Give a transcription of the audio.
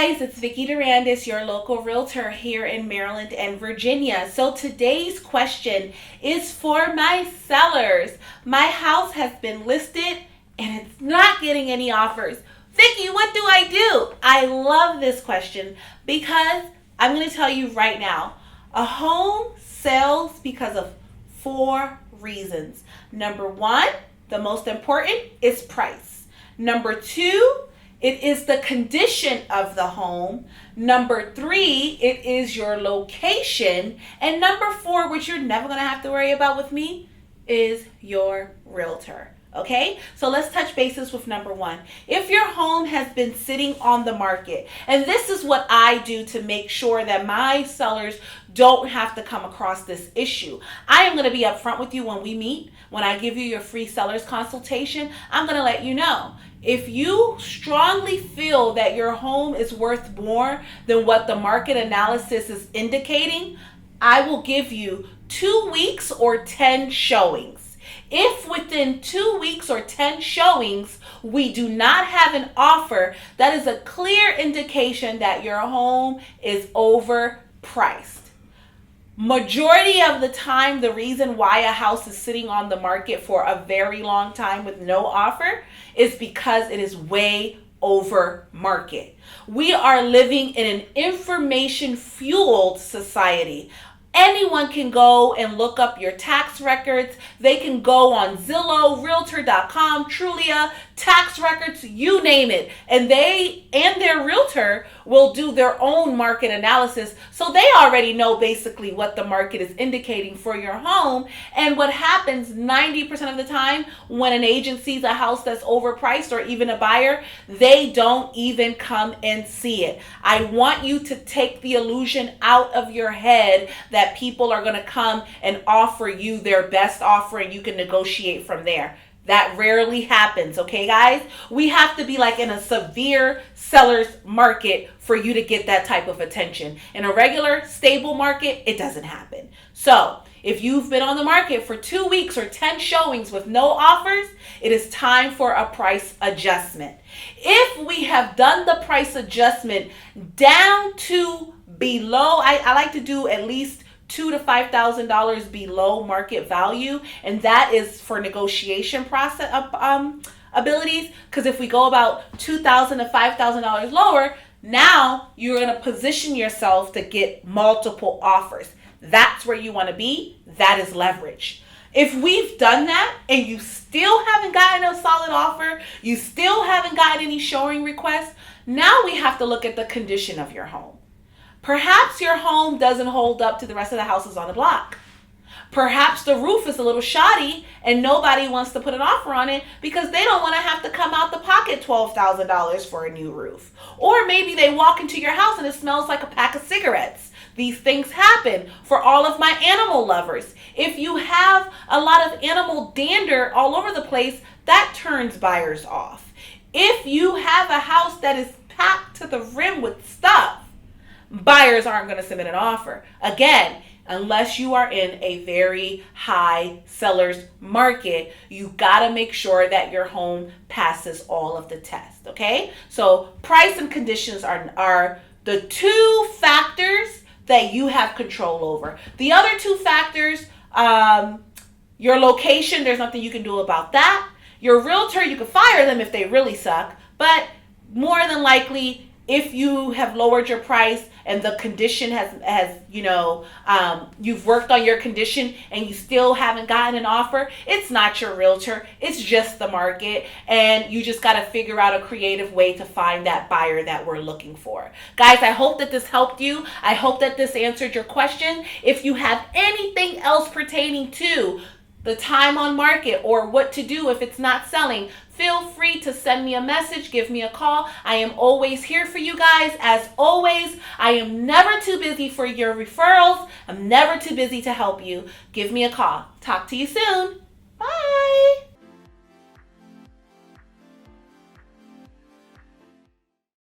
guys, it's Vicky Durandisse, your local realtor here in Maryland and Virginia. So today's question is for my sellers. My house has been listed and it's not getting any offers. Vicky, what do I do? I love this question because I'm going to tell you right now, a home sells because of 4 reasons. Number 1, the most important, is price. Number 2, it is the condition of the home. Number 3, it is your location. And number 4, which you're never going to have to worry about with me, is your realtor. Okay, so let's touch bases with number 1. If your home has been sitting on the market, and this is what I do to make sure that my sellers don't have to come across this issue. I am going to be upfront with you when we meet. When I give you your free seller's consultation, I'm going to let you know. If you strongly feel that your home is worth more than what the market analysis is indicating, I will give you 2 weeks or 10 showings. If within 2 weeks or 10 showings, we do not have an offer, that is a clear indication that your home is overpriced. Majority of the time, the reason why a house is sitting on the market for a very long time with no offer is because it is way over market. We are living in an information-fueled society. Anyone can go and look up your tax records. They can go on Zillow, Realtor.com, Trulia, tax records, you name it. And they and their realtor will do their own market analysis. So they already know basically what the market is indicating for your home. And what happens 90% of the time when an agent sees a house that's overpriced or even a buyer, they don't even come and see it. I want you to take the illusion out of your head that people are going to come and offer you their best offer and you can negotiate from there. That rarely happens, okay, guys? We have to be like in a severe seller's market for you to get that type of attention. In a regular, stable market, it doesn't happen. So, if you've been on the market for 2 weeks or 10 showings with no offers, it is time for a price adjustment. If we have done the price adjustment down to below, I like to do at least $2,000 to $5,000 below market value, and that is for negotiation process abilities. Because if we go about $2,000 to $5,000 lower, now you're going to position yourself to get multiple offers. That's where you want to be. That is leverage. If we've done that and you still haven't gotten a solid offer, you still haven't gotten any showing requests, now we have to look at the condition of your home. Perhaps your home doesn't hold up to the rest of the houses on the block. Perhaps the roof is a little shoddy and nobody wants to put an offer on it because they don't want to have to come out the pocket $12,000 for a new roof. Or maybe they walk into your house and it smells like a pack of cigarettes. These things happen for all of my animal lovers. If you have a lot of animal dander all over the place, that turns buyers off. If you have a house that is packed to the rim with stuff, buyers aren't going to submit an offer. Again, unless you are in a very high seller's market, you got to make sure that your home passes all of the tests, okay? So price and conditions are the 2 factors that you have control over. The other 2 factors, your location, there's nothing you can do about that. Your realtor, you can fire them if they really suck, but more than likely, if you have lowered your price and the condition has you've worked on your condition and you still haven't gotten an offer, it's not your realtor, it's just the market, and you just got to figure out a creative way to find that buyer that we're looking for. Guys, I hope that this helped you. I hope that this answered your question. If you have anything else pertaining to the time on market or what to do if it's not selling, feel free to send me a message, give me a call. I am always here for you guys. As always, I am never too busy for your referrals. I'm never too busy to help you. Give me a call. Talk to you soon. Bye.